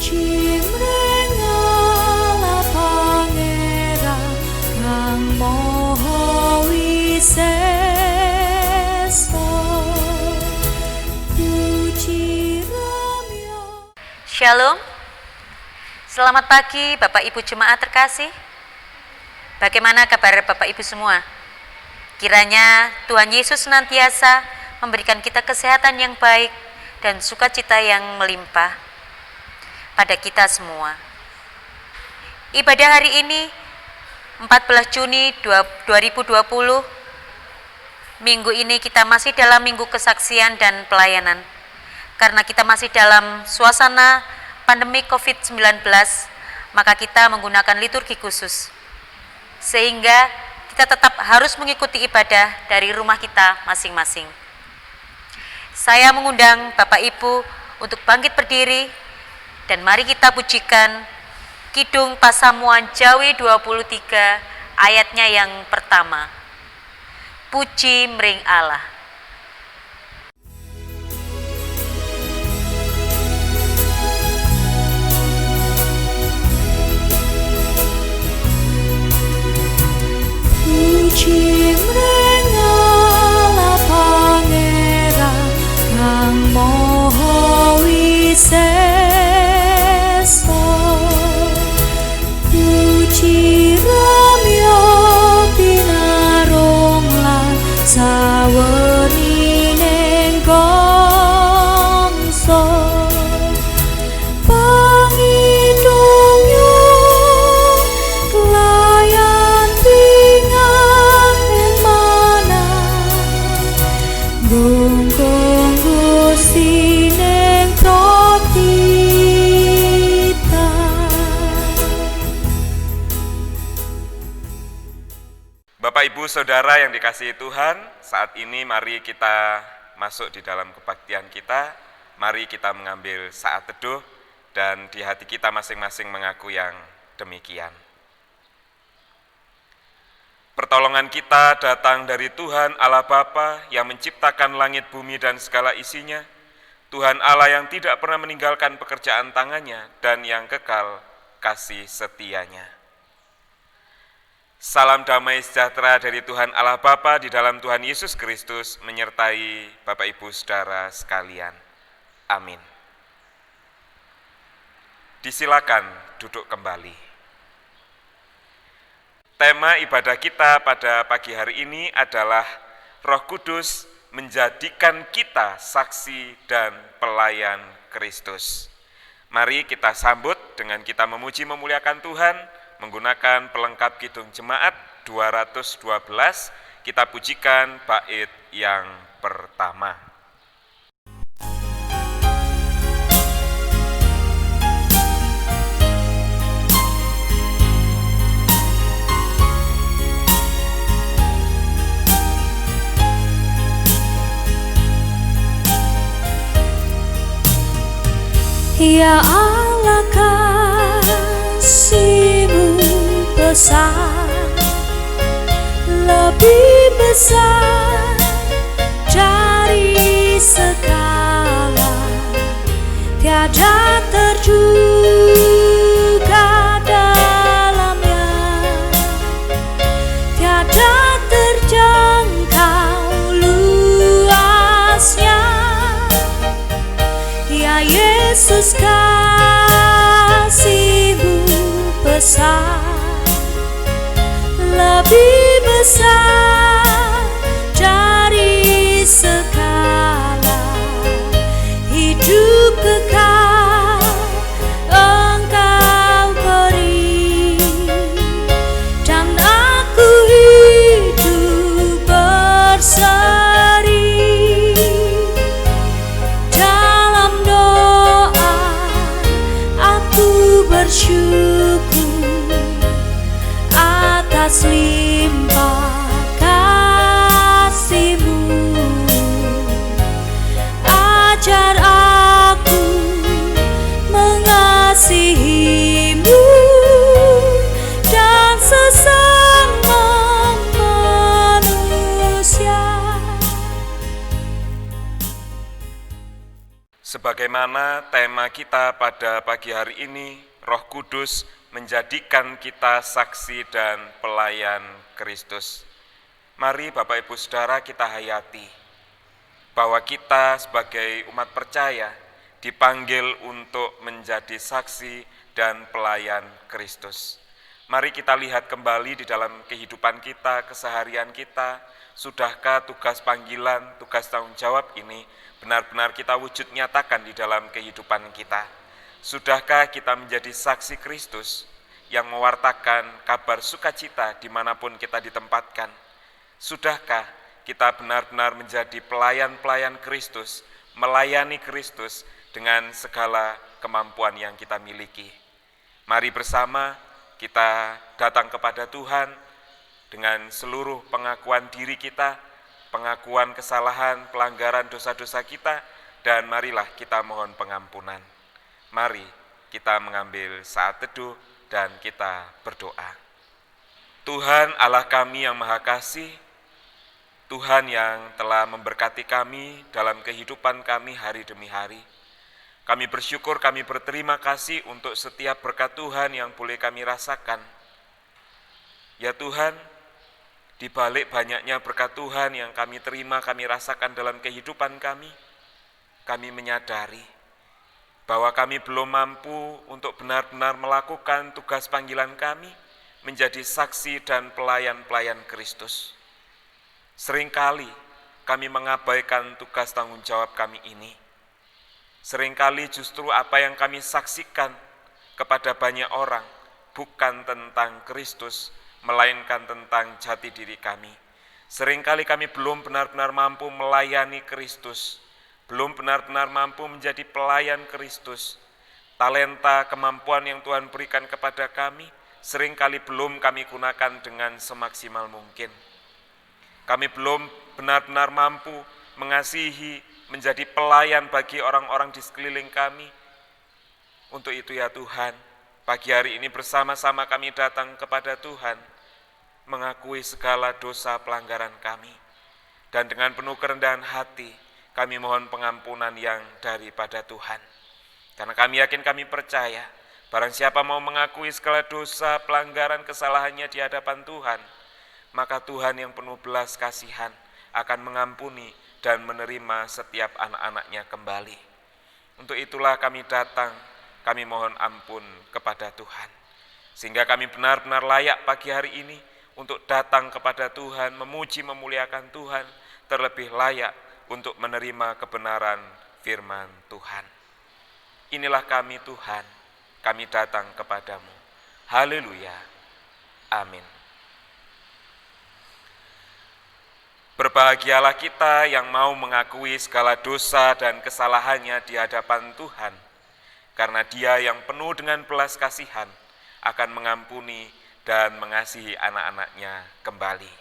Puji mring Allah Pangeran kang Maha Wisesa. Puji ramya. Shalom. Selamat pagi Bapak Ibu Jemaat terkasih. Bagaimana kabar Bapak Ibu semua? Kiranya Tuhan Yesus senantiasa memberikan kita kesehatan yang baik dan sukacita yang melimpah pada kita semua. Ibadah hari ini 14 Juni 2020. Minggu ini kita masih dalam minggu kesaksian dan pelayanan. Karena kita masih dalam suasana pandemi COVID-19, maka kita menggunakan liturgi khusus. Sehingga kita tetap harus mengikuti ibadah dari rumah kita masing-masing. Saya mengundang Bapak Ibu untuk bangkit berdiri dan mari kita pujikan Kidung Pasamuan Jawi 23 ayatnya yang pertama. Puji mring Allah. Puji mring Allah Pangeran kang Maha Wisesa. Puji ramya pinarung lan sawernining gangsa. Pangidungnya layan pingan ing manah. Gunggung Gusti ning protita. Bapak Ibu Saudara yang dikasihi Tuhan, saat ini mari kita masuk di dalam kebaktian kita. Mari kita mengambil saat teduh dan di hati kita masing-masing mengaku yang demikian. Pertolongan kita datang dari Tuhan Allah Bapa yang menciptakan langit bumi dan segala isinya. Tuhan Allah yang tidak pernah meninggalkan pekerjaan tangannya dan yang kekal kasih setianya. Salam damai sejahtera dari Tuhan Allah Bapa di dalam Tuhan Yesus Kristus menyertai Bapak Ibu Saudara sekalian. Amin. Disilakan duduk kembali. Tema ibadah kita pada pagi hari ini adalah Roh Kudus menjadikan kita saksi dan pelayan Kristus. Mari kita sambut dengan kita memuji memuliakan Tuhan menggunakan pelengkap Kidung Jemaat 212. Kita pujikan bait yang pertama. Ya Allah, kasih-Mu besar, lebih besar dari segala, tiada terduga dalamnya, tiada terjangkau luasnya. Ya Yesus, kasih-Mu besar, lebih besar dari segala, hidup kekal Engkau beri, dan aku hidup berseri. Dalam doa aku bersyukur atas limpah kasih-Mu. Ajar aku mengasihi-Mu dan sesama manusia. Sebagaimana tema kita pada pagi hari ini, Roh Kudus menjadikan kita saksi dan pelayan Kristus. Mari Bapak Ibu Saudara kita hayati bahwa kita sebagai umat percaya dipanggil untuk menjadi saksi dan pelayan Kristus. Mari kita lihat kembali di dalam kehidupan kita, keseharian kita, sudahkah tugas panggilan, tugas tanggung jawab ini benar-benar kita wujud nyatakan di dalam kehidupan kita? Sudahkah kita menjadi saksi Kristus yang mewartakan kabar sukacita dimanapun kita ditempatkan? Sudahkah kita benar-benar menjadi pelayan-pelayan Kristus, melayani Kristus dengan segala kemampuan yang kita miliki? Mari bersama kita datang kepada Tuhan dengan seluruh pengakuan diri kita, pengakuan kesalahan, pelanggaran dosa-dosa kita, dan marilah kita mohon pengampunan. Mari kita mengambil saat teduh dan kita berdoa. Tuhan Allah kami yang Maha Kasih, Tuhan yang telah memberkati kami dalam kehidupan kami hari demi hari. Kami bersyukur, kami berterima kasih untuk setiap berkat Tuhan yang boleh kami rasakan. Ya Tuhan, di balik banyaknya berkat Tuhan yang kami terima, kami rasakan dalam kehidupan kami menyadari bahwa kami belum mampu untuk benar-benar melakukan tugas panggilan kami menjadi saksi dan pelayan-pelayan Kristus. Seringkali kami mengabaikan tugas tanggung jawab kami ini. Seringkali justru apa yang kami saksikan kepada banyak orang bukan tentang Kristus, melainkan tentang jati diri kami. Seringkali kami belum benar-benar mampu melayani Kristus, belum benar-benar mampu menjadi pelayan Kristus. Talenta, kemampuan yang Tuhan berikan kepada kami, seringkali belum kami gunakan dengan semaksimal mungkin. Kami belum benar-benar mampu mengasihi, menjadi pelayan bagi orang-orang di sekeliling kami. Untuk itu ya Tuhan, pagi hari ini bersama-sama kami datang kepada Tuhan, mengakui segala dosa pelanggaran kami. Dan dengan penuh kerendahan hati, kami mohon pengampunan yang daripada Tuhan. Karena kami yakin, kami percaya, barang siapa mau mengakui segala dosa, pelanggaran, kesalahannya di hadapan Tuhan, maka Tuhan yang penuh belas kasihan akan mengampuni dan menerima setiap anak-anaknya kembali. Untuk itulah kami datang, kami mohon ampun kepada Tuhan. Sehingga kami benar-benar layak pagi hari ini untuk datang kepada Tuhan, memuji, memuliakan Tuhan, terlebih layak untuk menerima kebenaran firman Tuhan. Inilah kami Tuhan, kami datang kepadamu. Haleluya. Amin. Berbahagialah kita yang mau mengakui segala dosa dan kesalahannya di hadapan Tuhan, karena Dia yang penuh dengan belas kasihan akan mengampuni dan mengasihi anak-anaknya kembali.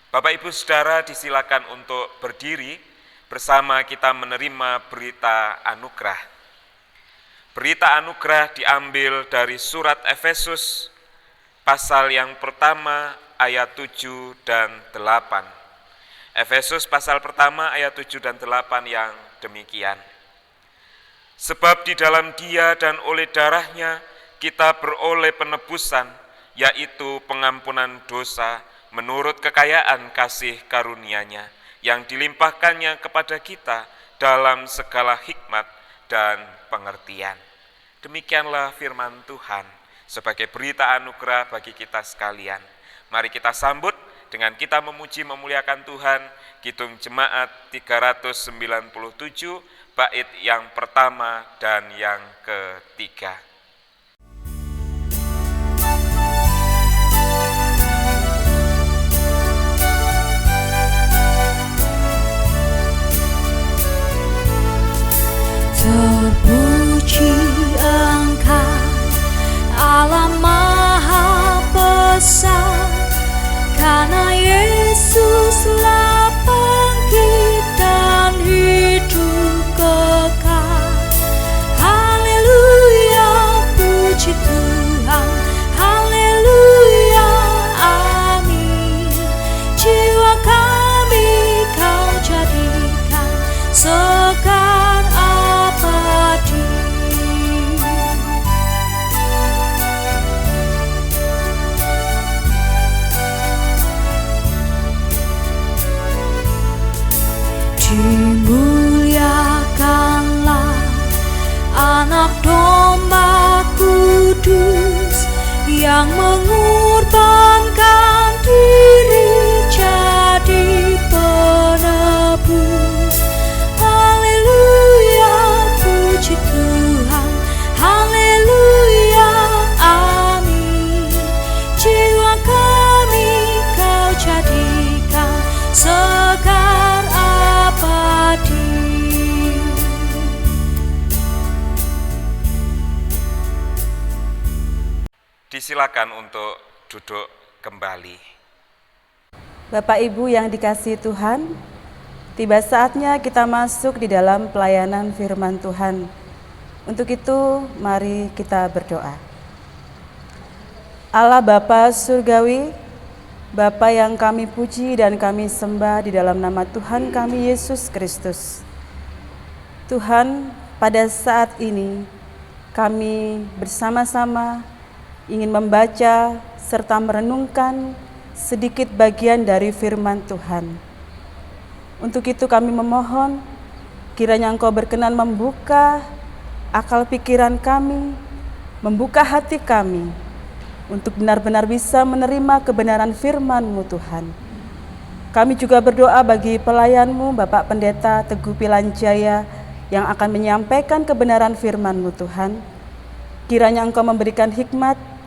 Bapak Ibu Saudara disilakan untuk berdiri bersama kita menerima berita anugerah. Berita anugerah diambil dari surat Efesus pasal yang pertama ayat 7 dan 8. Efesus pasal pertama ayat 7 dan 8 yang demikian. Sebab di dalam Dia dan oleh darahnya kita beroleh penebusan, yaitu pengampunan dosa menurut kekayaan kasih karunia-Nya yang dilimpahkannya kepada kita dalam segala hikmat dan pengertian. Demikianlah firman Tuhan sebagai berita anugerah bagi kita sekalian. Mari kita sambut dengan kita memuji memuliakan Tuhan, Kidung Jemaat 397, bait yang pertama dan yang ketiga. Terpuji Engkau, Allah Maha Besar, karena Yesuslah bangkit dan hidup kekal. Haleluya. anak domba kudus yang mengorbankan diri jadi penebus. Haleluya, puji Tuhan, haleluya, amin. Jiwa kami kau jadikan segar abadi. Disilakan untuk duduk kembali. Bapak Ibu yang dikasihi Tuhan, tiba saatnya kita masuk di dalam pelayanan firman Tuhan. Untuk itu, mari kita berdoa. Allah Bapa Surgawi, Bapa yang kami puji dan kami sembah di dalam nama Tuhan kami Yesus Kristus. Tuhan, pada saat ini kami bersama-sama ingin membaca serta merenungkan sedikit bagian dari firman Tuhan. Untuk itu kami memohon kiranya Engkau berkenan membuka akal pikiran kami, membuka hati kami untuk benar-benar bisa menerima kebenaran firman-Mu Tuhan. Kami juga berdoa bagi pelayan-Mu Bapak Pendeta Teguh Pilanjaya yang akan menyampaikan kebenaran firman-Mu Tuhan. Kiranya Engkau memberikan hikmat,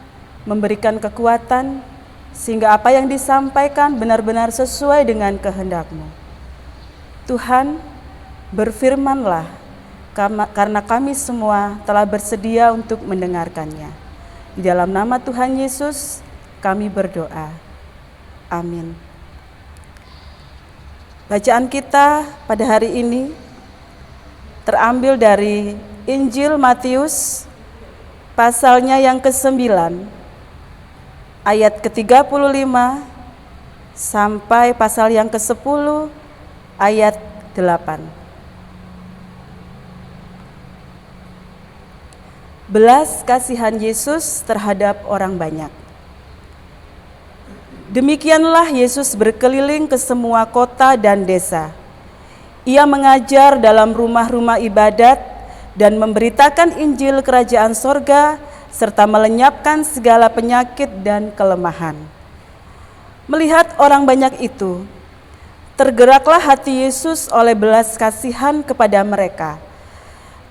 memberikan kekuatan, sehingga apa yang disampaikan benar-benar sesuai dengan kehendak-Mu. Tuhan, berfirman-Lah, karena kami semua telah bersedia untuk mendengarkannya. Di dalam nama Tuhan Yesus, kami berdoa. Amin. Bacaan kita pada hari ini terambil dari Injil Matius, pasalnya yang ke-9, ayat ke-35 sampai pasal yang ke-10 ayat 8. Belas kasihan Yesus terhadap orang banyak. Demikianlah Yesus berkeliling ke semua kota dan desa. Ia mengajar dalam rumah-rumah ibadat dan memberitakan Injil Kerajaan Sorga serta melenyapkan segala penyakit dan kelemahan. Melihat orang banyak itu, tergeraklah hati Yesus oleh belas kasihan kepada mereka,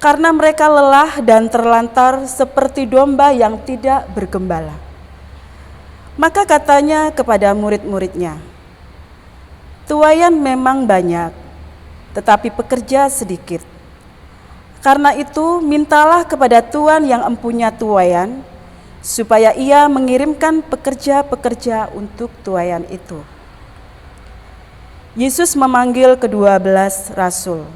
karena mereka lelah dan terlantar seperti domba yang tidak bergembala. Maka katanya kepada murid-muridnya, "Tuaian memang banyak, tetapi pekerja sedikit. Karena itu, mintalah kepada Tuan yang empunya tuaian, supaya ia mengirimkan pekerja-pekerja untuk tuaian itu." Yesus memanggil ke-12 rasul.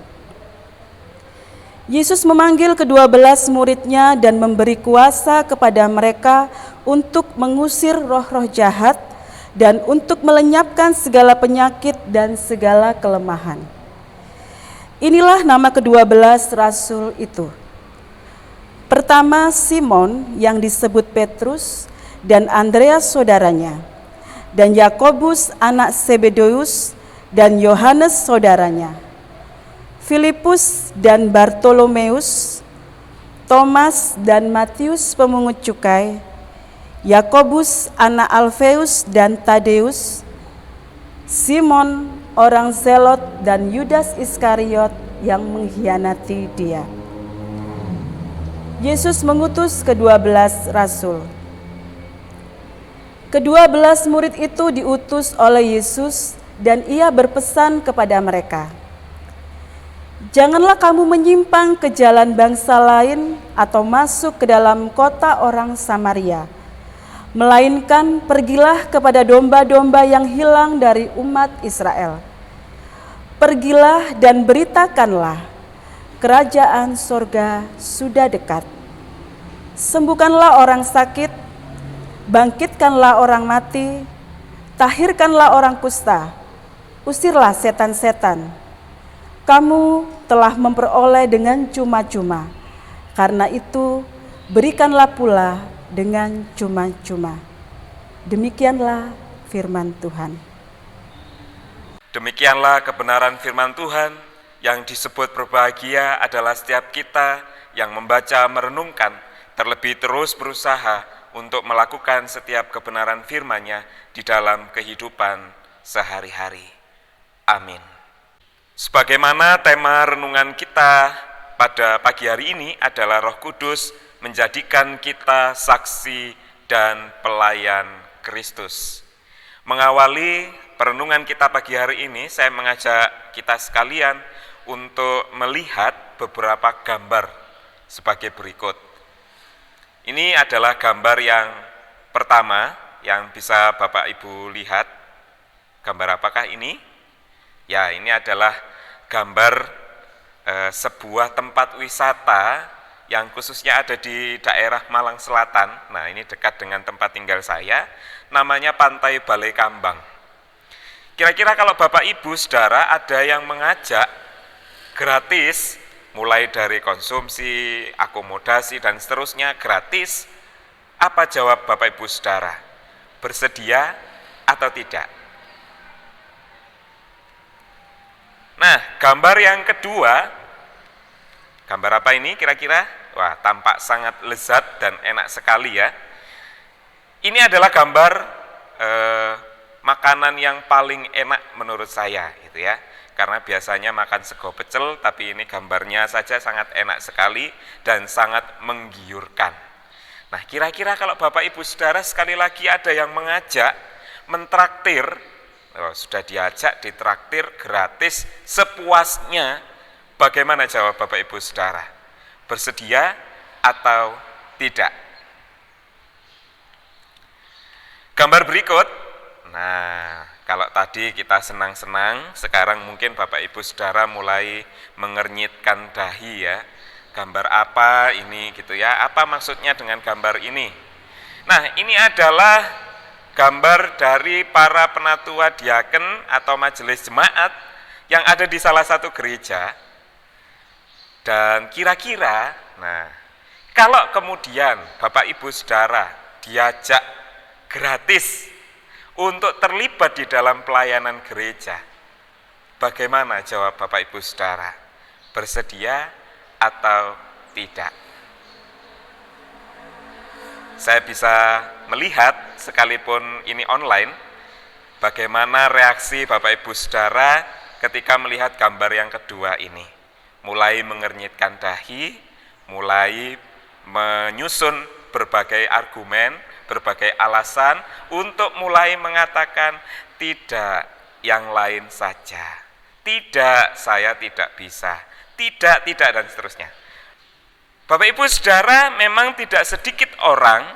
Yesus memanggil ke-12 muridnya dan memberi kuasa kepada mereka untuk mengusir roh-roh jahat dan untuk melenyapkan segala penyakit dan segala kelemahan. Inilah nama ke-12 rasul itu. Pertama, Simon yang disebut Petrus dan Andreas saudaranya, dan Yakobus anak Zebedeus dan Yohanes saudaranya, Filipus dan Bartolomeus, Thomas dan Matius pemungut cukai, Yakobus anak Alfeus dan Tadeus, Simon orang Zelot dan Yudas Iskariot yang mengkhianati Dia. Yesus mengutus ke-12 rasul. Ke-12 murid itu diutus oleh Yesus dan Ia berpesan kepada mereka, "Janganlah kamu menyimpang ke jalan bangsa lain atau masuk ke dalam kota orang Samaria, melainkan pergilah kepada domba-domba yang hilang dari umat Israel. Pergilah dan beritakanlah, kerajaan sorga sudah dekat. Sembuhkanlah orang sakit, bangkitkanlah orang mati, tahirkanlah orang kusta, usirlah setan-setan. Kamu telah memperoleh dengan cuma-cuma, karena itu berikanlah pula dengan cuma-cuma." Demikianlah firman Tuhan. Demikianlah kebenaran firman Tuhan. Yang disebut berbahagia adalah setiap kita yang membaca, merenungkan, terlebih terus berusaha untuk melakukan setiap kebenaran firman-Nya di dalam kehidupan sehari-hari. Amin. Sebagaimana tema renungan kita pada pagi hari ini adalah Roh Kudus menjadikan kita saksi dan pelayan Kristus. Mengawali perenungan kita pagi hari ini, saya mengajak kita sekalian untuk melihat beberapa gambar sebagai berikut. Ini adalah gambar yang pertama yang bisa Bapak Ibu lihat. Gambar apakah ini? Ya, ini adalah gambar sebuah tempat wisata yang khususnya ada di daerah Malang Selatan. Nah, ini dekat dengan tempat tinggal saya, namanya Pantai Balai Kambang. Kira-kira kalau Bapak Ibu Saudara ada yang mengajak gratis, mulai dari konsumsi, akomodasi, dan seterusnya gratis, apa jawab Bapak Ibu Saudara? Bersedia atau tidak? Nah, gambar yang kedua, gambar apa ini kira-kira? Wah, tampak sangat lezat dan enak sekali ya. Ini adalah gambar makanan yang paling enak menurut saya, gitu ya. Karena biasanya makan sego pecel, tapi ini gambarnya saja sangat enak sekali dan sangat menggiurkan. Nah, kira-kira kalau Bapak Ibu Saudara sekali lagi ada yang mengajak, mentraktir, sudah diajak, ditraktir gratis sepuasnya, bagaimana jawab Bapak Ibu Saudara? Bersedia atau tidak? Gambar berikut. Nah, kalau tadi kita senang-senang, sekarang mungkin Bapak Ibu Saudara mulai mengernyitkan dahi ya. Gambar apa ini gitu ya? Apa maksudnya dengan gambar ini? Nah, ini adalah gambar dari para penatua diaken atau majelis jemaat yang ada di salah satu gereja. Dan kira-kira, nah, kalau kemudian Bapak Ibu Saudara diajak gratis untuk terlibat di dalam pelayanan gereja, bagaimana jawab Bapak Ibu Saudara? Bersedia atau tidak? Saya bisa melihat, sekalipun ini online, bagaimana reaksi Bapak Ibu Saudara ketika melihat gambar yang kedua ini. Mulai mengernyitkan dahi, mulai menyusun berbagai argumen, berbagai alasan untuk mulai mengatakan tidak, yang lain saja. Tidak, saya tidak bisa. Tidak, dan seterusnya. Bapak Ibu Saudara, memang tidak sedikit orang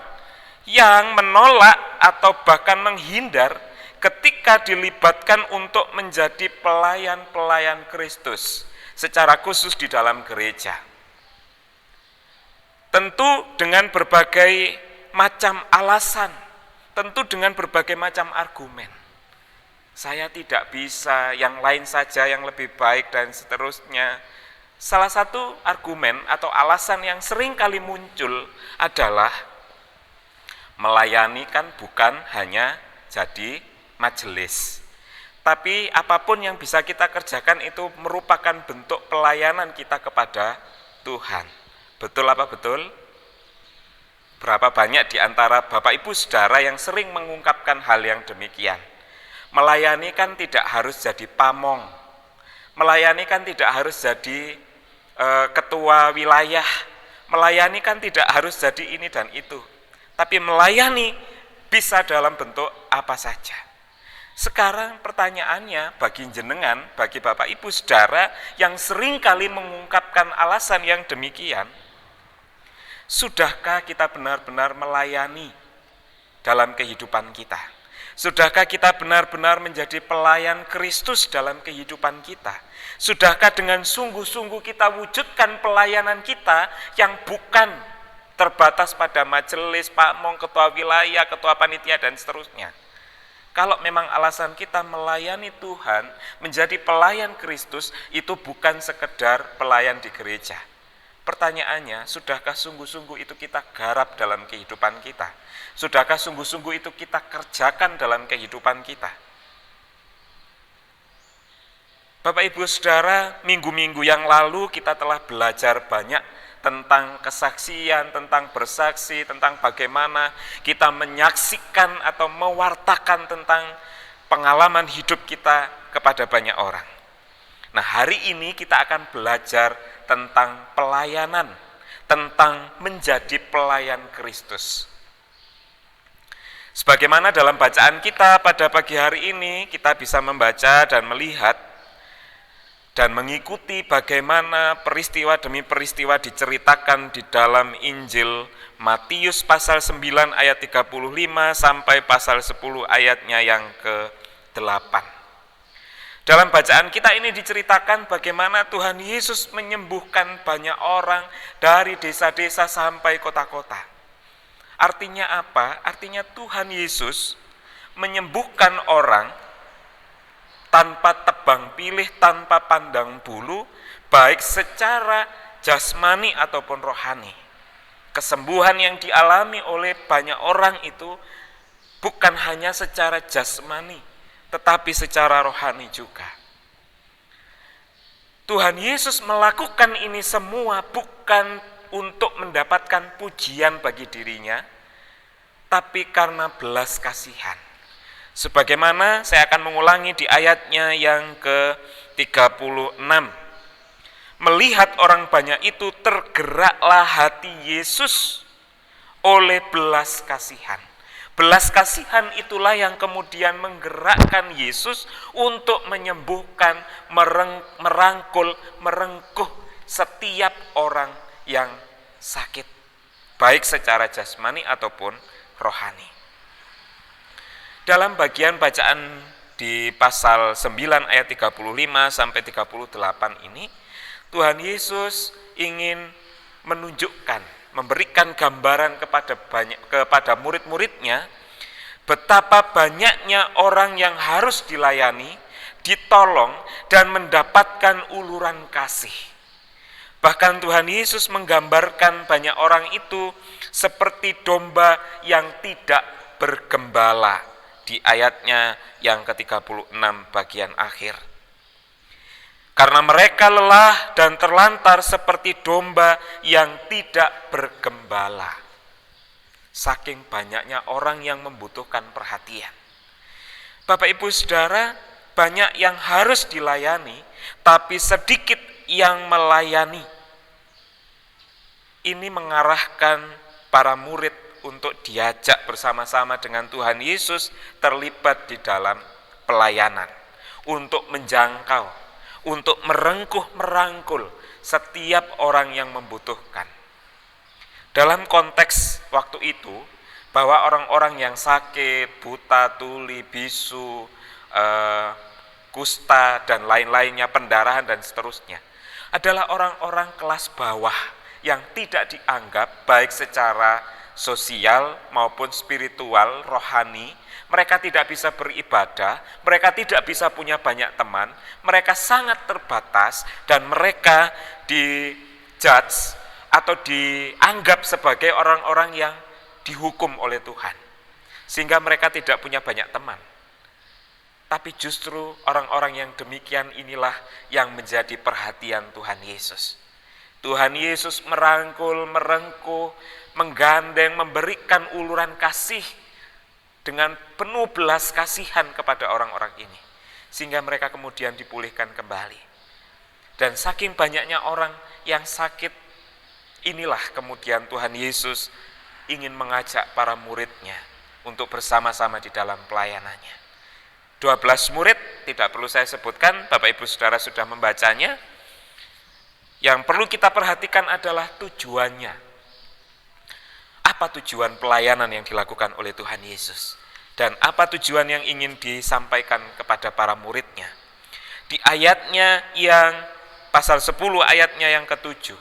yang menolak atau bahkan menghindar ketika dilibatkan untuk menjadi pelayan-pelayan Kristus, secara khusus di dalam gereja. Tentu dengan berbagai macam alasan, tentu dengan berbagai macam argumen. Saya tidak bisa, yang lain saja yang lebih baik, dan seterusnya. Salah satu argumen atau alasan yang sering kali muncul adalah melayani kan bukan hanya jadi majelis, tapi apapun yang bisa kita kerjakan itu merupakan bentuk pelayanan kita kepada Tuhan. Betul apa betul? Berapa banyak di antara Bapak Ibu Saudara yang sering mengungkapkan hal yang demikian? Melayani kan tidak harus jadi pamong, melayani kan tidak harus jadi ketua wilayah, melayani kan tidak harus jadi ini dan itu, tapi melayani bisa dalam bentuk apa saja. Sekarang pertanyaannya bagi jenengan, bagi Bapak Ibu Saudara yang sering kali mengungkapkan alasan yang demikian, sudahkah kita benar-benar melayani dalam kehidupan kita? Sudahkah kita benar-benar menjadi pelayan Kristus dalam kehidupan kita? Sudahkah dengan sungguh-sungguh kita wujudkan pelayanan kita yang bukan terbatas pada majelis, pamong, ketua wilayah, ketua panitia, dan seterusnya? Kalau memang alasan kita melayani Tuhan, menjadi pelayan Kristus, itu bukan sekedar pelayan di gereja. Pertanyaannya, sudahkah sungguh-sungguh itu kita garap dalam kehidupan kita? Sudahkah sungguh-sungguh itu kita kerjakan dalam kehidupan kita? Bapak Ibu Saudara, minggu-minggu yang lalu kita telah belajar banyak tentang kesaksian, tentang bersaksi, tentang bagaimana kita menyaksikan atau mewartakan tentang pengalaman hidup kita kepada banyak orang. Nah, hari ini kita akan belajar tentang pelayanan, tentang menjadi pelayan Kristus. Sebagaimana dalam bacaan kita pada pagi hari ini, kita bisa membaca dan melihat dan mengikuti bagaimana peristiwa demi peristiwa diceritakan di dalam Injil Matius pasal 9 ayat 35 sampai pasal 10 ayatnya yang ke-8. Dalam bacaan kita ini diceritakan bagaimana Tuhan Yesus menyembuhkan banyak orang dari desa-desa sampai kota-kota. Artinya apa? Artinya Tuhan Yesus menyembuhkan orang tanpa tebang pilih, tanpa pandang bulu, baik secara jasmani ataupun rohani. Kesembuhan yang dialami oleh banyak orang itu bukan hanya secara jasmani, tetapi secara rohani juga. Tuhan Yesus melakukan ini semua bukan untuk mendapatkan pujian bagi dirinya, tapi karena belas kasihan. Sebagaimana saya akan mengulangi di ayatnya yang ke-36. Melihat orang banyak itu, tergeraklah hati Yesus oleh belas kasihan. Belas kasihan itulah yang kemudian menggerakkan Yesus untuk menyembuhkan, merangkul, merengkuh setiap orang yang sakit, baik secara jasmani ataupun rohani. Dalam bagian bacaan di pasal 9 ayat 35 sampai 38 ini, Tuhan Yesus ingin menunjukkan, memberikan gambaran kepada murid-muridnya betapa banyaknya orang yang harus dilayani, ditolong, dan mendapatkan uluran kasih. Bahkan Tuhan Yesus menggambarkan banyak orang itu seperti domba yang tidak bergembala di ayatnya yang ke-36 bagian akhir. Karena mereka lelah dan terlantar seperti domba yang tidak bergembala. Saking banyaknya orang yang membutuhkan perhatian. Bapak Ibu Saudara, banyak yang harus dilayani, tapi sedikit yang melayani. Ini mengarahkan para murid untuk diajak bersama-sama dengan Tuhan Yesus terlibat di dalam pelayanan, untuk menjangkau, untuk merangkul setiap orang yang membutuhkan. Dalam konteks waktu itu, bahwa orang-orang yang sakit, buta, tuli, bisu, kusta, dan lain-lainnya, pendarahan dan seterusnya, adalah orang-orang kelas bawah yang tidak dianggap baik secara sosial maupun spiritual, rohani. Mereka tidak bisa beribadah, mereka tidak bisa punya banyak teman, mereka sangat terbatas, dan mereka dijudge atau dianggap sebagai orang-orang yang dihukum oleh Tuhan, sehingga mereka tidak punya banyak teman. Tapi justru orang-orang yang demikian inilah yang menjadi perhatian Tuhan Yesus. Tuhan Yesus merangkul, merengkuh, menggandeng, memberikan uluran kasih dengan penuh belas kasihan kepada orang-orang ini, sehingga mereka kemudian dipulihkan kembali. Dan saking banyaknya orang yang sakit, inilah kemudian Tuhan Yesus ingin mengajak para muridnya untuk bersama-sama di dalam pelayanannya. 12 murid, tidak perlu saya sebutkan, Bapak Ibu Saudara sudah membacanya. Yang perlu kita perhatikan adalah tujuannya. Apa tujuan pelayanan yang dilakukan oleh Tuhan Yesus? Dan apa tujuan yang ingin disampaikan kepada para muridnya? Di ayatnya yang pasal 10 ayatnya yang ke-7.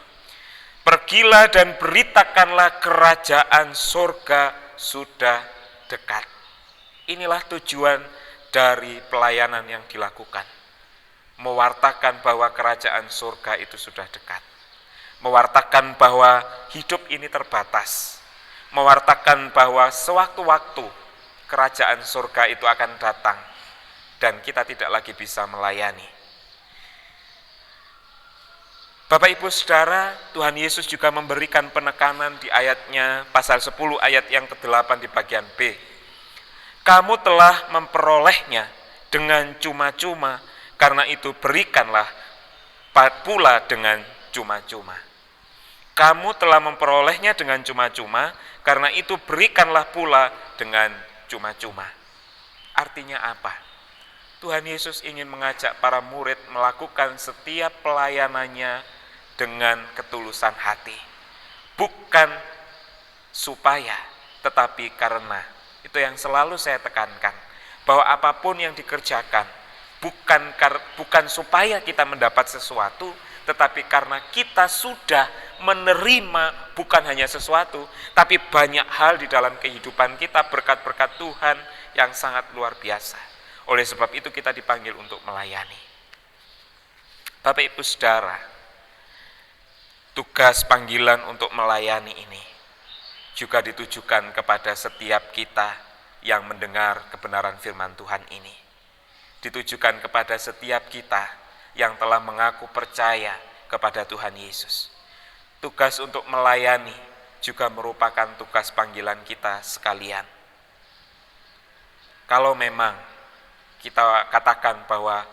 Pergilah dan beritakanlah kerajaan surga sudah dekat. Inilah tujuan dari pelayanan yang dilakukan. Mewartakan bahwa kerajaan surga itu sudah dekat. Mewartakan bahwa hidup ini terbatas. Mewartakan bahwa sewaktu-waktu kerajaan surga itu akan datang dan kita tidak lagi bisa melayani. Bapak Ibu Saudara, Tuhan Yesus juga memberikan penekanan di ayatnya pasal 10 ayat yang ke-8 di bagian B. Kamu telah memperolehnya dengan cuma-cuma, karena itu berikanlah pula dengan cuma-cuma. Kamu telah memperolehnya dengan cuma-cuma, karena itu berikanlah pula dengan cuma-cuma. Artinya apa? Tuhan Yesus ingin mengajak para murid melakukan setiap pelayanannya dengan ketulusan hati. Bukan supaya, tetapi karena. Itu yang selalu saya tekankan. Bahwa apapun yang dikerjakan, bukan supaya kita mendapat sesuatu, tetapi karena kita sudah menerima bukan hanya sesuatu, tapi banyak hal di dalam kehidupan kita, berkat-berkat Tuhan yang sangat luar biasa. Oleh sebab itu kita dipanggil untuk melayani. Bapak Ibu Saudara, tugas panggilan untuk melayani ini juga ditujukan kepada setiap kita yang mendengar kebenaran firman Tuhan ini. Ditujukan kepada setiap kita yang telah mengaku percaya kepada Tuhan Yesus. Tugas untuk melayani juga merupakan tugas panggilan kita sekalian. Kalau memang kita katakan bahwa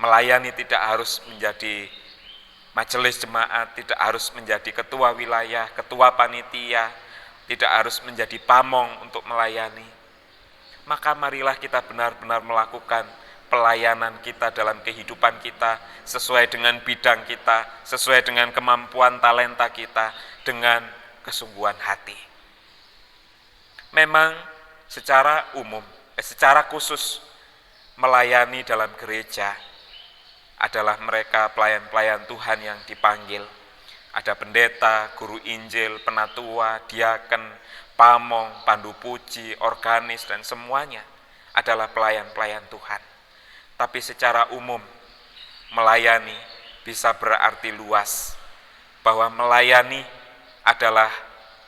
melayani tidak harus menjadi majelis jemaat, tidak harus menjadi ketua wilayah, ketua panitia, tidak harus menjadi pamong untuk melayani, maka marilah kita benar-benar melakukan pelayanan kita dalam kehidupan kita sesuai dengan bidang kita, sesuai dengan kemampuan talenta kita, dengan kesungguhan hati. Memang secara umum, secara khusus melayani dalam gereja adalah mereka pelayan-pelayan Tuhan yang dipanggil. Ada pendeta, guru Injil, penatua, diaken, pamong, pandu puji, organis, dan semuanya adalah pelayan-pelayan Tuhan. Tapi secara umum, melayani bisa berarti luas, bahwa melayani adalah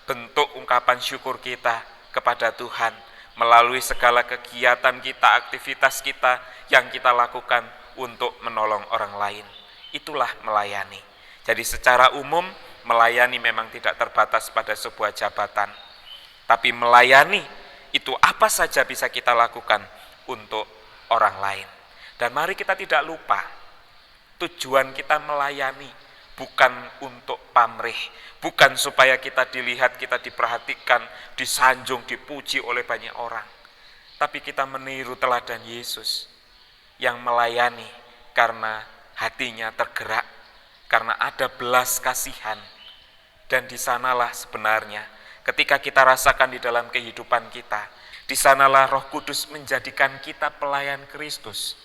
bentuk ungkapan syukur kita kepada Tuhan melalui segala kegiatan kita, aktivitas kita yang kita lakukan untuk menolong orang lain. Itulah melayani. Jadi secara umum, melayani memang tidak terbatas pada sebuah jabatan. Tapi melayani itu apa saja bisa kita lakukan untuk orang lain. Dan mari kita tidak lupa, tujuan kita melayani bukan untuk pamrih, bukan supaya kita dilihat, kita diperhatikan, disanjung, dipuji oleh banyak orang. Tapi kita meniru teladan Yesus yang melayani karena hatinya tergerak, karena ada belas kasihan. Dan di sanalah sebenarnya ketika kita rasakan di dalam kehidupan kita, di sanalah Roh Kudus menjadikan kita pelayan Kristus.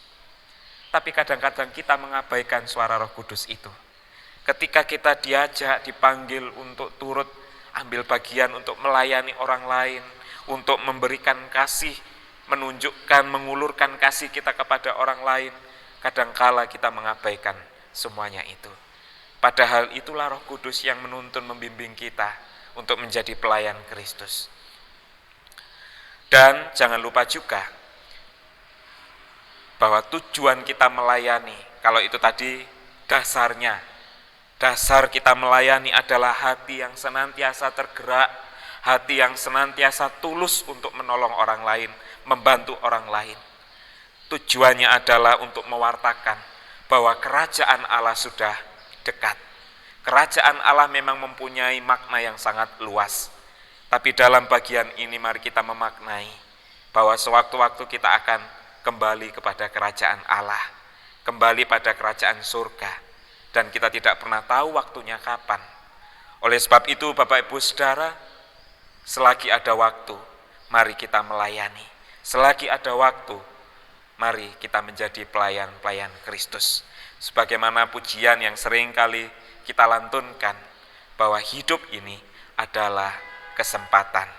Tapi kadang-kadang kita mengabaikan suara Roh Kudus itu. Ketika kita diajak, dipanggil untuk turut ambil bagian untuk melayani orang lain, untuk memberikan kasih, menunjukkan, mengulurkan kasih kita kepada orang lain, kadangkala kita mengabaikan semuanya itu. Padahal itulah Roh Kudus yang menuntun, membimbing kita untuk menjadi pelayan Kristus. Dan jangan lupa juga bahwa tujuan kita melayani, kalau itu tadi dasarnya, dasar kita melayani adalah hati yang senantiasa tergerak, hati yang senantiasa tulus untuk menolong orang lain, membantu orang lain. Tujuannya adalah untuk mewartakan bahwa kerajaan Allah sudah dekat. Kerajaan Allah memang mempunyai makna yang sangat luas. Tapi dalam bagian ini mari kita memaknai bahwa sewaktu-waktu kita akan kembali kepada kerajaan Allah, kembali pada kerajaan surga, dan kita tidak pernah tahu waktunya kapan. Oleh sebab itu Bapak Ibu Saudara, selagi ada waktu, mari kita melayani. Selagi ada waktu, mari kita menjadi pelayan-pelayan Kristus. Sebagaimana pujian yang sering kali kita lantunkan, bahwa hidup ini adalah kesempatan.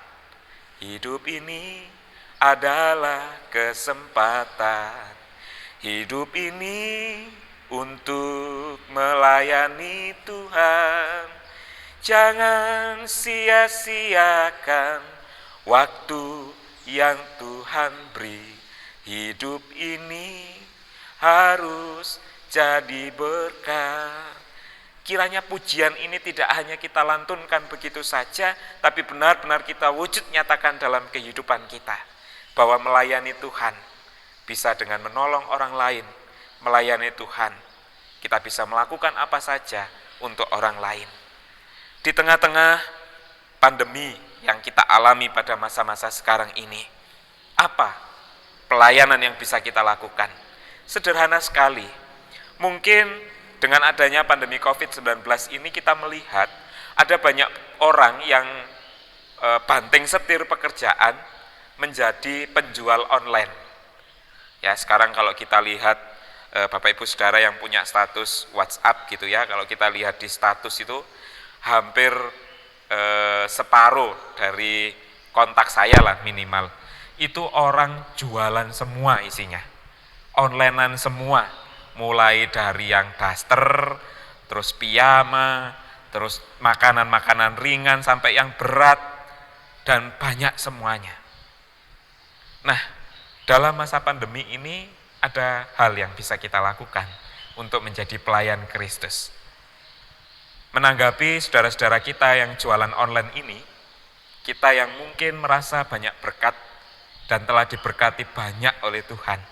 Hidup ini adalah kesempatan. Hidup ini untuk melayani Tuhan. Jangan sia-siakan waktu yang Tuhan beri. Hidup ini harus jadi berkat. kiranya pujian ini tidak hanya kita lantunkan begitu saja, tapi benar-benar kita wujud nyatakan dalam kehidupan kita. Bahwa melayani Tuhan bisa dengan menolong orang lain, melayani Tuhan kita bisa melakukan apa saja untuk orang lain. Di tengah-tengah pandemi yang kita alami pada masa-masa sekarang ini, apa pelayanan yang bisa kita lakukan? Sederhana sekali. Mungkin dengan adanya pandemi COVID-19 ini kita melihat ada banyak orang yang banting setir pekerjaan menjadi penjual online. Ya, sekarang kalau kita lihat Bapak Ibu Saudara yang punya status WhatsApp gitu ya, kalau kita lihat di status itu hampir separuh dari kontak saya lah minimal. Itu orang jualan semua isinya. Onlinean semua. Mulai dari yang daster, terus piyama, terus makanan-makanan ringan sampai yang berat, dan banyak semuanya. Nah, dalam masa pandemi ini ada hal yang bisa kita lakukan untuk menjadi pelayan Kristus. Menanggapi saudara-saudara kita yang jualan online ini, kita yang mungkin merasa banyak berkat dan telah diberkati banyak oleh Tuhan,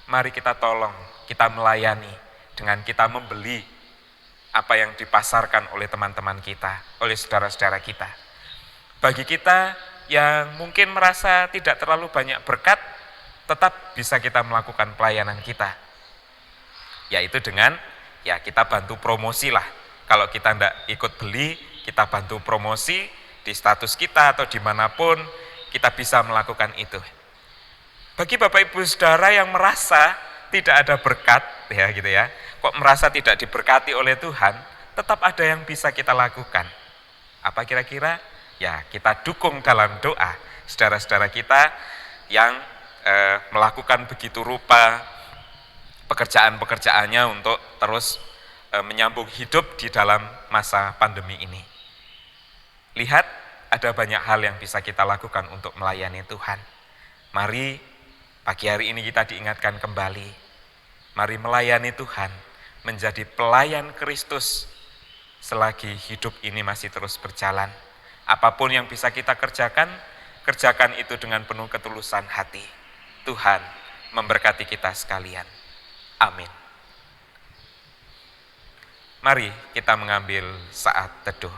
mari kita tolong, kita melayani dengan kita membeli apa yang dipasarkan oleh teman-teman kita, oleh saudara-saudara kita. Bagi kita yang mungkin merasa tidak terlalu banyak berkat, tetap bisa kita melakukan pelayanan kita. Yaitu dengan, ya kita bantu promosi lah. Kalau kita tidak ikut beli, kita bantu promosi di status kita atau dimanapun, kita bisa melakukan itu. Bagi Bapak Ibu Saudara yang merasa tidak ada berkat, ya gitu ya, kok merasa tidak diberkati oleh Tuhan, tetap ada yang bisa kita lakukan. Apa kira-kira? Ya, kita dukung dalam doa saudara-saudara kita yang melakukan begitu rupa pekerjaan-pekerjaannya untuk terus menyambung hidup di dalam masa pandemi ini. Lihat, ada banyak hal yang bisa kita lakukan untuk melayani Tuhan. Mari pagi hari ini kita diingatkan kembali. Mari melayani Tuhan, menjadi pelayan Kristus selagi hidup ini masih terus berjalan. Apapun yang bisa kita kerjakan, kerjakan itu dengan penuh ketulusan hati. Tuhan memberkati kita sekalian. Amin. Mari kita mengambil saat teduh.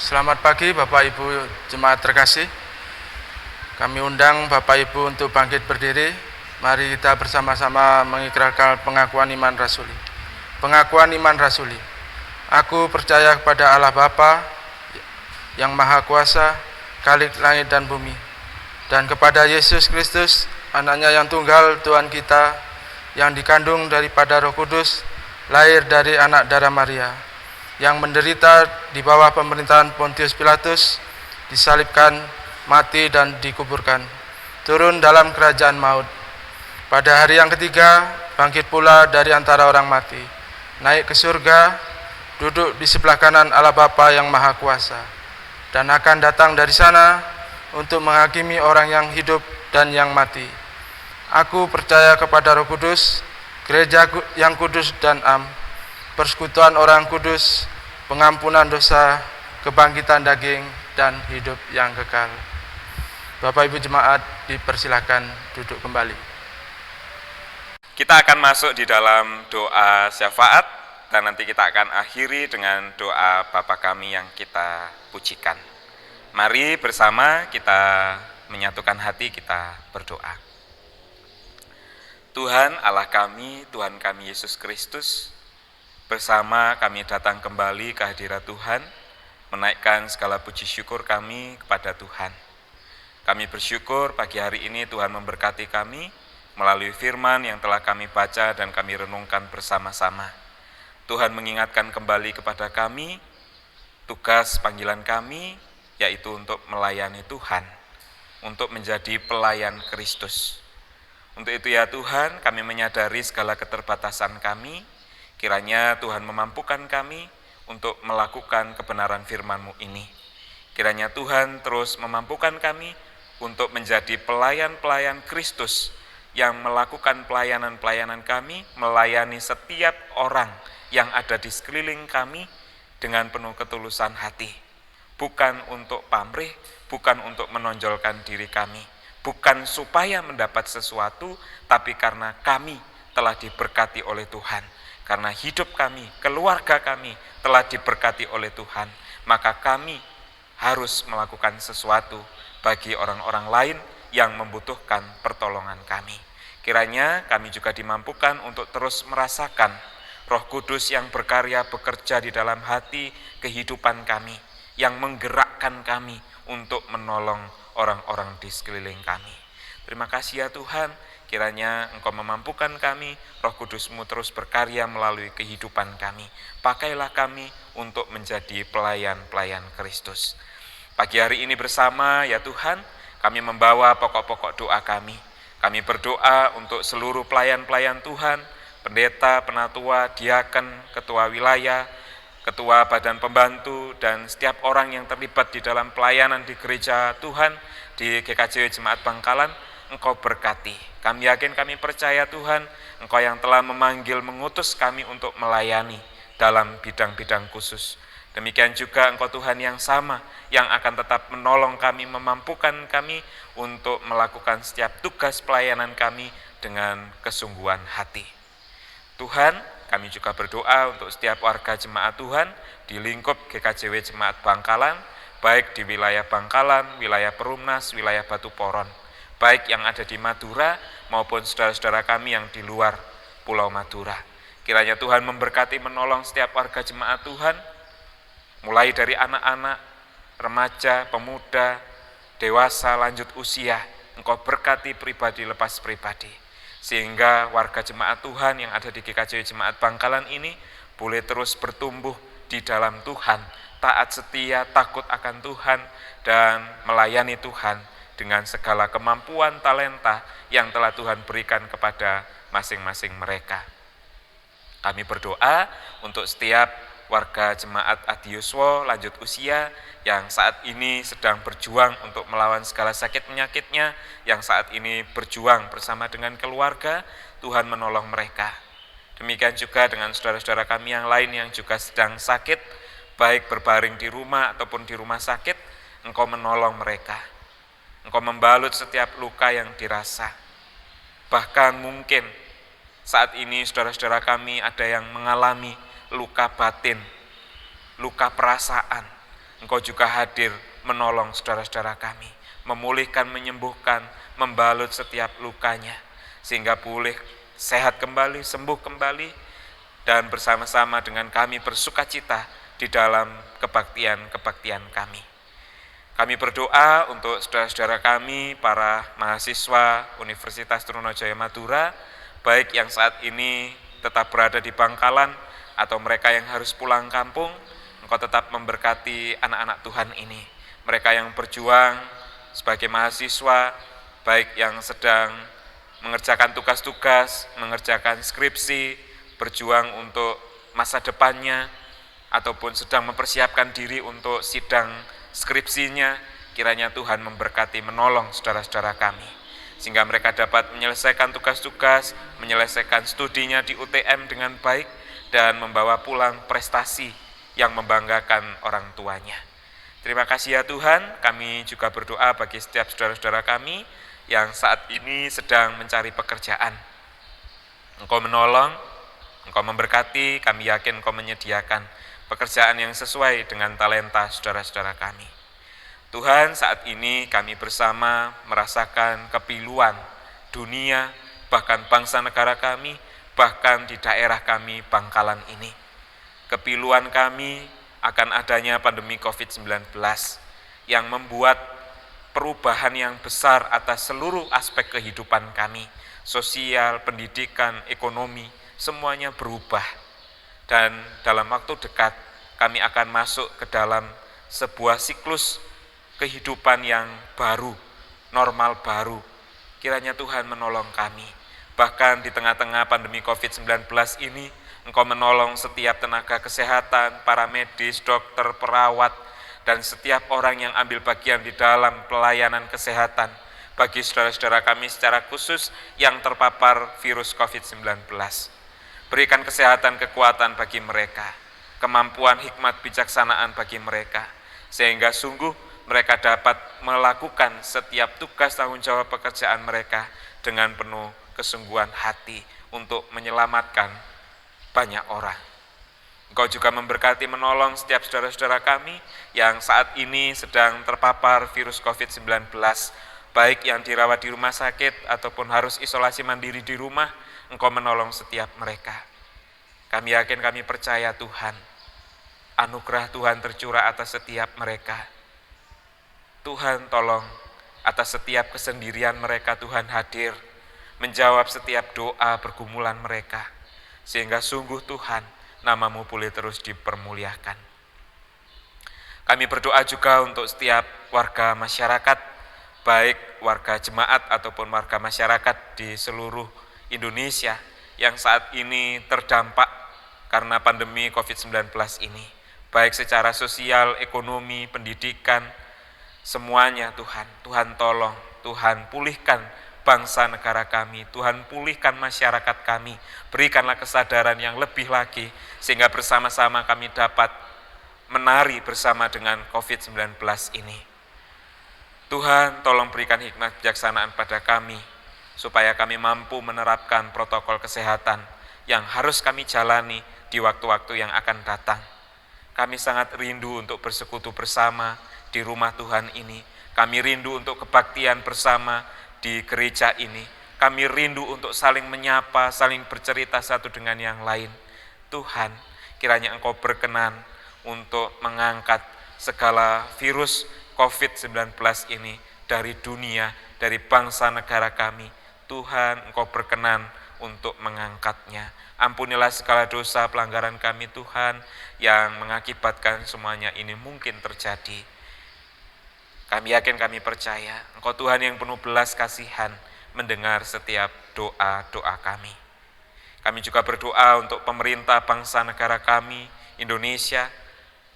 Selamat pagi Bapak Ibu Jemaat terkasih. Kami undang Bapak Ibu untuk bangkit berdiri. Mari kita bersama-sama mengikrarkan pengakuan iman rasuli. Pengakuan iman rasuli. Aku percaya kepada Allah Bapa yang Maha Kuasa, Khalik langit dan bumi, dan kepada Yesus Kristus, anaknya yang tunggal, Tuhan kita, yang dikandung daripada Roh Kudus, lahir dari anak darah Maria, yang menderita di bawah pemerintahan Pontius Pilatus, disalibkan, mati dan dikuburkan, turun dalam kerajaan maut. Pada hari yang ketiga, bangkit pula dari antara orang mati, naik ke surga, duduk di sebelah kanan Allah Bapa yang Maha Kuasa, dan akan datang dari sana untuk menghakimi orang yang hidup dan yang mati. Aku percaya kepada Roh Kudus, gereja yang kudus dan am, persekutuan orang kudus, pengampunan dosa, kebangkitan daging, dan hidup yang kekal. Bapak Ibu jemaat dipersilakan duduk kembali. Kita akan masuk di dalam doa syafaat dan nanti kita akan akhiri dengan doa Bapa kami yang kita pujikan. Mari bersama kita menyatukan hati, kita berdoa. Tuhan Allah kami, Tuhan kami Yesus Kristus, bersama kami datang kembali ke hadirat Tuhan, menaikkan segala puji syukur kami kepada Tuhan. Kami bersyukur pagi hari ini Tuhan memberkati kami melalui firman yang telah kami baca dan kami renungkan bersama-sama. Tuhan mengingatkan kembali kepada kami tugas panggilan kami, yaitu untuk melayani Tuhan, untuk menjadi pelayan Kristus. Untuk itu ya Tuhan, kami menyadari segala keterbatasan kami, kiranya Tuhan memampukan kami untuk melakukan kebenaran firman-Mu ini. Kiranya Tuhan terus memampukan kami untuk menjadi pelayan-pelayan Kristus yang melakukan pelayanan-pelayanan kami, melayani setiap orang yang ada di sekeliling kami dengan penuh ketulusan hati. Bukan untuk pamrih, bukan untuk menonjolkan diri kami, bukan supaya mendapat sesuatu, tapi karena kami telah diberkati oleh Tuhan. Karena hidup kami, keluarga kami telah diberkati oleh Tuhan, maka kami harus melakukan sesuatu bagi orang-orang lain yang membutuhkan pertolongan kami. Kiranya kami juga dimampukan untuk terus merasakan Roh Kudus yang berkarya bekerja di dalam hati kehidupan kami, yang menggerakkan kami untuk menolong orang-orang di sekeliling kami. Terima kasih ya Tuhan, kiranya Engkau memampukan kami, Roh Kudus-Mu terus berkarya melalui kehidupan kami. Pakailah kami untuk menjadi pelayan-pelayan Kristus. Pagi hari ini bersama ya Tuhan, kami membawa pokok-pokok doa kami. Kami berdoa untuk seluruh pelayan-pelayan Tuhan, pendeta, penatua, diaken, ketua wilayah, ketua badan pembantu, dan setiap orang yang terlibat di dalam pelayanan di gereja Tuhan, di GKJW Jemaat Bangkalan. Engkau berkati. Kami yakin, kami percaya Tuhan, Engkau yang telah memanggil, mengutus kami untuk melayani dalam bidang-bidang khusus. Demikian juga Engkau Tuhan yang sama, yang akan tetap menolong kami, memampukan kami untuk melakukan setiap tugas pelayanan kami dengan kesungguhan hati. Tuhan, kami juga berdoa untuk setiap warga jemaat Tuhan di lingkup GKJW Jemaat Bangkalan, baik di wilayah Bangkalan, wilayah Perumnas, wilayah Batu Poron, baik yang ada di Madura maupun saudara-saudara kami yang di luar Pulau Madura. Kiranya Tuhan memberkati, menolong setiap warga jemaat Tuhan, mulai dari anak-anak, remaja, pemuda, dewasa, lanjut usia. Engkau berkati pribadi lepas pribadi, sehingga warga jemaat Tuhan yang ada di GKJW Jemaat Bangkalan ini boleh terus bertumbuh di dalam Tuhan, taat setia, takut akan Tuhan, dan melayani Tuhan dengan segala kemampuan talenta yang telah Tuhan berikan kepada masing-masing mereka. Kami berdoa untuk setiap warga jemaat Adi Yuswo lanjut usia yang saat ini sedang berjuang untuk melawan segala sakit penyakitnya, yang saat ini berjuang bersama dengan keluarga. Tuhan menolong mereka. Demikian juga dengan saudara-saudara kami yang lain yang juga sedang sakit, baik berbaring di rumah ataupun di rumah sakit. Engkau menolong mereka. Engkau membalut setiap luka yang dirasa. Bahkan mungkin saat ini saudara-saudara kami ada yang mengalami luka batin, luka perasaan. Engkau juga hadir menolong saudara-saudara kami, memulihkan, menyembuhkan, membalut setiap lukanya, sehingga pulih, sehat kembali, sembuh kembali, dan bersama-sama dengan kami bersukacita di dalam kebaktian-kebaktian kami. Kami berdoa untuk saudara-saudara kami, para mahasiswa Universitas Trunojoyo Madura, baik yang saat ini tetap berada di Bangkalan atau mereka yang harus pulang kampung. Engkau tetap memberkati anak-anak Tuhan ini. Mereka yang berjuang sebagai mahasiswa, baik yang sedang mengerjakan tugas-tugas, mengerjakan skripsi, berjuang untuk masa depannya, ataupun sedang mempersiapkan diri untuk sidang skripsinya. Kiranya Tuhan memberkati, menolong saudara-saudara kami, sehingga mereka dapat menyelesaikan tugas-tugas, menyelesaikan studinya di UTM dengan baik, dan membawa pulang prestasi yang membanggakan orang tuanya. Terima kasih ya Tuhan, kami juga berdoa bagi setiap saudara-saudara kami yang saat ini sedang mencari pekerjaan. Engkau menolong, Engkau memberkati, kami yakin Engkau menyediakan pekerjaan yang sesuai dengan talenta saudara-saudara kami. Tuhan, saat ini kami bersama merasakan kepiluan dunia, bahkan bangsa negara kami, bahkan di daerah kami Bangkalan ini. Kepiluan kami akan adanya pandemi COVID-19 yang membuat perubahan yang besar atas seluruh aspek kehidupan kami, sosial, pendidikan, ekonomi, semuanya berubah. Dan dalam waktu dekat kami akan masuk ke dalam sebuah siklus kehidupan yang baru, normal baru. Kiranya Tuhan menolong kami. Bahkan di tengah-tengah pandemi COVID-19 ini, Engkau menolong setiap tenaga kesehatan, para medis, dokter, perawat, dan setiap orang yang ambil bagian di dalam pelayanan kesehatan bagi saudara-saudara kami secara khusus yang terpapar virus COVID-19. Berikan kesehatan, kekuatan bagi mereka, kemampuan, hikmat, bijaksanaan bagi mereka, sehingga sungguh mereka dapat melakukan setiap tugas tanggung jawab pekerjaan mereka dengan penuh kesungguhan hati untuk menyelamatkan banyak orang. Engkau juga memberkati menolong setiap saudara-saudara kami yang saat ini sedang terpapar virus COVID-19, baik yang dirawat di rumah sakit ataupun harus isolasi mandiri di rumah. Engkau menolong setiap mereka. Kami yakin, kami percaya Tuhan, anugerah Tuhan tercurah atas setiap mereka. Tuhan tolong atas setiap kesendirian mereka, Tuhan hadir, menjawab setiap doa pergumulan mereka, sehingga sungguh Tuhan, nama-Mu boleh terus dipermuliakan. Kami berdoa juga untuk setiap warga masyarakat, baik warga jemaat ataupun warga masyarakat di seluruh Indonesia yang saat ini terdampak karena pandemi COVID-19 ini, baik secara sosial, ekonomi, pendidikan, semuanya Tuhan. Tuhan tolong, Tuhan pulihkan bangsa negara kami, Tuhan pulihkan masyarakat kami, berikanlah kesadaran yang lebih lagi, sehingga bersama-sama kami dapat menari bersama dengan COVID-19 ini. Tuhan tolong berikan hikmat bijaksanaan pada kami, supaya kami mampu menerapkan protokol kesehatan yang harus kami jalani di waktu-waktu yang akan datang. Kami sangat rindu untuk bersekutu bersama di rumah Tuhan ini, kami rindu untuk kebaktian bersama di gereja ini. Kami rindu untuk saling menyapa, saling bercerita satu dengan yang lain. Tuhan, kiranya Engkau berkenan untuk mengangkat segala virus COVID-19 ini dari dunia, dari bangsa negara kami. Tuhan, Engkau berkenan untuk mengangkatnya. Ampunilah segala dosa pelanggaran kami Tuhan, yang mengakibatkan semuanya ini mungkin terjadi. Kami yakin, kami percaya, Engkau Tuhan yang penuh belas kasihan mendengar setiap doa-doa kami. Kami juga berdoa untuk pemerintah bangsa negara kami, Indonesia,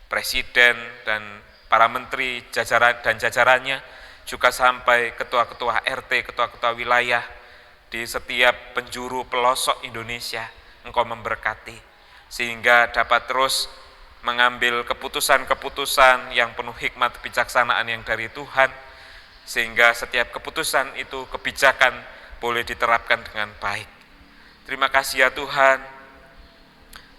Presiden dan para menteri jajarannya, juga sampai ketua-ketua RT, ketua-ketua wilayah di setiap penjuru pelosok Indonesia. Engkau memberkati, sehingga dapat terus mengambil keputusan-keputusan yang penuh hikmat bijaksanaan yang dari Tuhan, sehingga setiap keputusan itu, kebijakan boleh diterapkan dengan baik. Terima kasih ya Tuhan.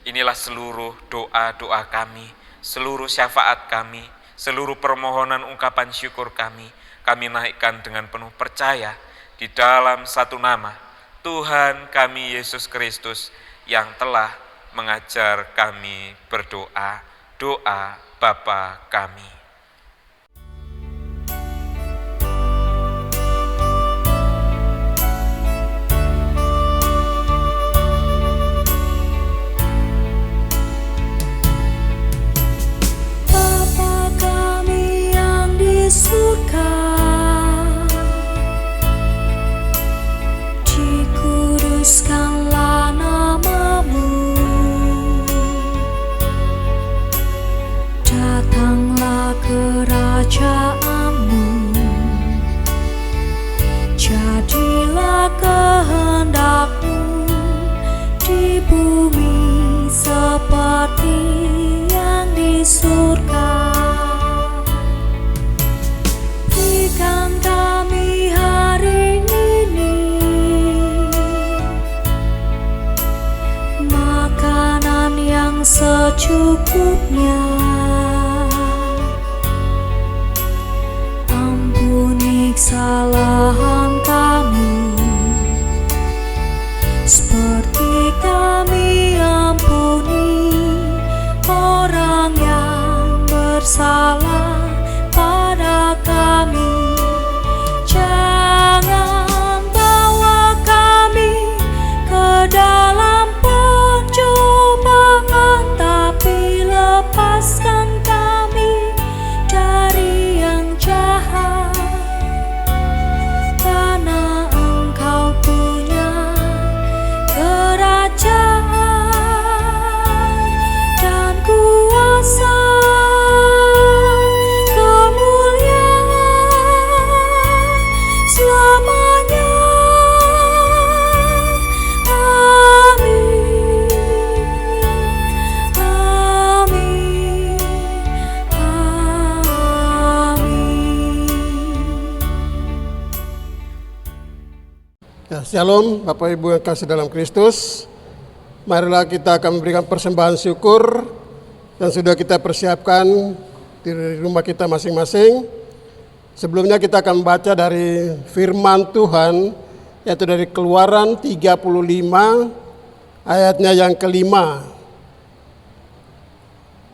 Inilah seluruh doa-doa kami, seluruh syafaat kami, seluruh permohonan ungkapan syukur kami naikkan dengan penuh percaya di dalam satu nama, Tuhan kami Yesus Kristus, yang telah mengajar kami berdoa, doa Bapa kami. Bapa kami yang di surga, dikuduskanlah nama-Mu, datanglah yang secukupnya. Ampuni kesalahan kami, seperti kami ampuni orang yang bersalah pada kami. Jangan bawa kami ke dalam pencobaan, tapi lepaskan kami dari yang jahat. Karena Engkau punya kerajaan dan kuasa, kemuliaan selamanya. Amin. Amin. Amin. Ya, Shalom Bapak Ibu yang kasih dalam Kristus. Marilah kita akan memberikan persembahan syukur yang sudah kita persiapkan di rumah kita masing-masing. Sebelumnya kita akan membaca dari firman Tuhan, yaitu dari Keluaran 35 ayatnya yang kelima.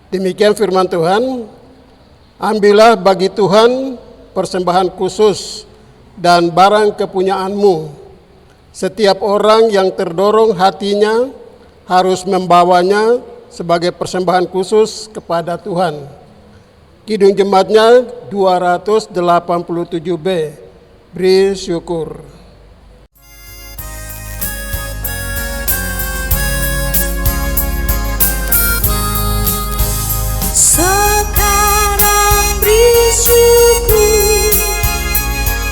Demikian firman Tuhan, ambillah bagi Tuhan persembahan khusus dan barang kepunyaanmu. Setiap orang yang terdorong hatinya harus membawanya sebagai persembahan khusus kepada Tuhan. Kidung Jemaatnya 287B. Beri syukur. Sekarang beri syukur,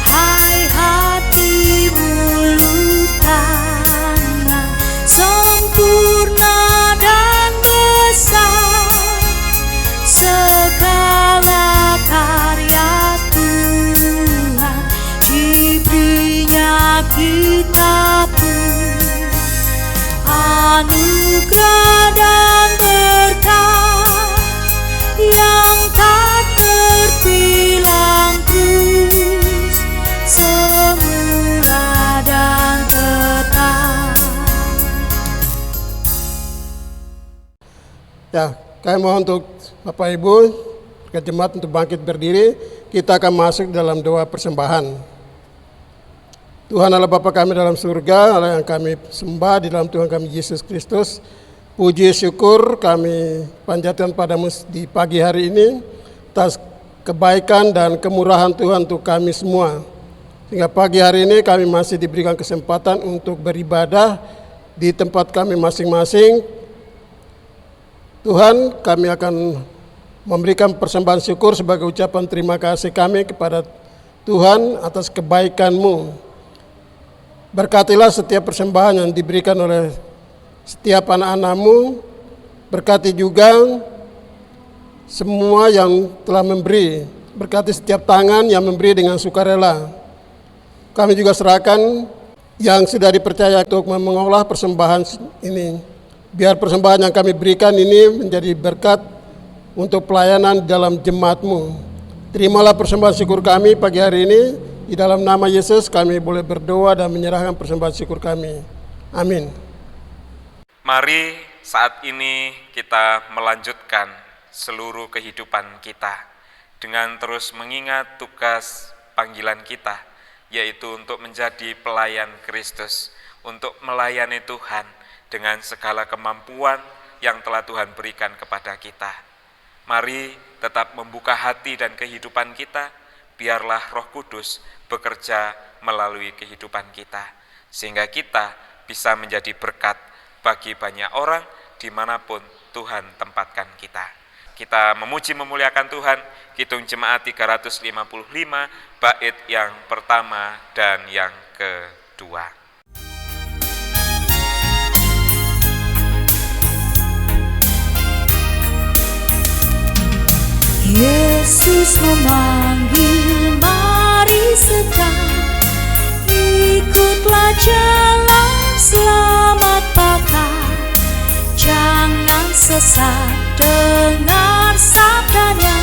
hai hati mulutkanlah, sempurna dan besar segala karya Tuhan, diberinya kita pun anugerah dan berkat yang tak terbilang, terus semula dan tetap. Ya, kami mohon untuk Bapak Ibu ke jemaat untuk bangkit berdiri. Kita akan masuk dalam doa persembahan. Tuhan Allah Bapa kami dalam surga, Allah yang kami sembah di dalam Tuhan kami Yesus Kristus. Puji syukur kami panjatkan padamu di pagi hari ini atas kebaikan dan kemurahan Tuhan untuk kami semua. Sehingga pagi hari ini kami masih diberikan kesempatan untuk beribadah di tempat kami masing-masing. Tuhan, kami akan memberikan persembahan syukur sebagai ucapan terima kasih kami kepada Tuhan atas kebaikan-Mu. Berkatilah setiap persembahan yang diberikan oleh setiap anak-anak-Mu, berkati juga semua yang telah memberi, berkati setiap tangan yang memberi dengan sukarela. Kami juga serahkan yang sudah dipercaya untuk mengolah persembahan ini. Biar persembahan yang kami berikan ini menjadi berkat untuk pelayanan dalam jemaat-Mu. Terimalah persembahan syukur kami pagi hari ini. Di dalam nama Yesus kami boleh berdoa dan menyerahkan persembahan syukur kami. Amin. Mari saat ini kita melanjutkan seluruh kehidupan kita dengan terus mengingat tugas panggilan kita, yaitu untuk menjadi pelayan Kristus, untuk melayani Tuhan dengan segala kemampuan yang telah Tuhan berikan kepada kita. Mari tetap membuka hati dan kehidupan kita, biarlah Roh Kudus bekerja melalui kehidupan kita, sehingga kita bisa menjadi berkat bagi banyak orang dimanapun Tuhan tempatkan kita. Kita memuji memuliakan Tuhan. Kidung Jemaat 355 bait yang pertama dan yang kedua. Yesus memanggil, mari sedang ikutlah jalan selamat bakal. Jangan sesat, dengar sabdanya.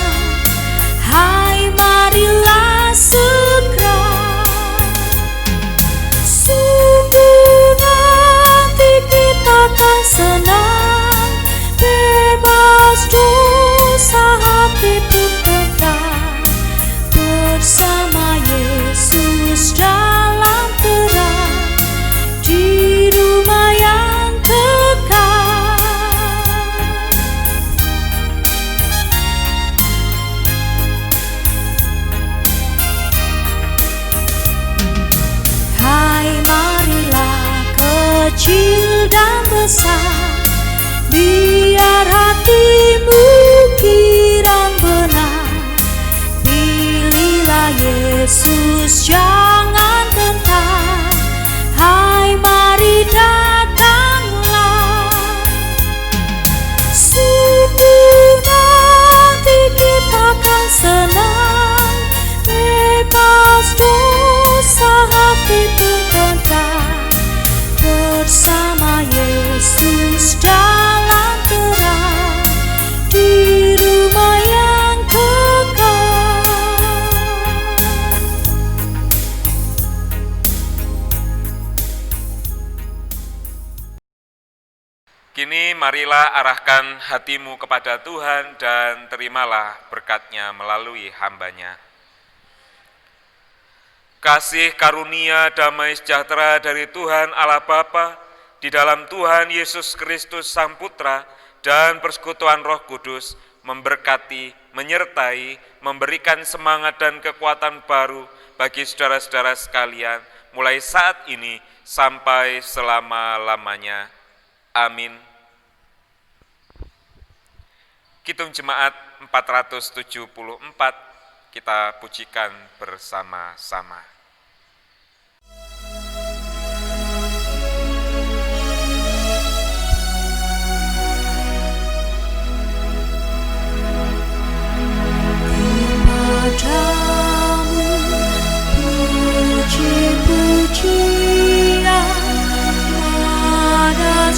Hai, marilah segera. Sungguh nanti kita akan senang, bebas dosa, hati pun tenang, bersama Yesus dalam terang, di rumah yang kekal. Hai, marilah kecil dan besar, biar hatimu kirang benar. Pilihlah Yesus, jangan gentar. Hai, mari datanglah. Sungguh nanti kita akan senang, bebas dosa, hati pun tenang, bersama Yesus dalam terang, di rumah yang kekal. Kini marilah arahkan hatimu kepada Tuhan dan terimalah berkat-Nya melalui hamba-Nya. Kasih karunia damai sejahtera dari Tuhan Allah Bapa, di dalam Tuhan Yesus Kristus Sang Putra, dan persekutuan Roh Kudus memberkati, menyertai, memberikan semangat dan kekuatan baru bagi saudara-saudara sekalian, mulai saat ini sampai selama-lamanya. Amin. Kitung Jemaat 474, kita pujikan bersama-sama. Kepadamu puji-pujian, pada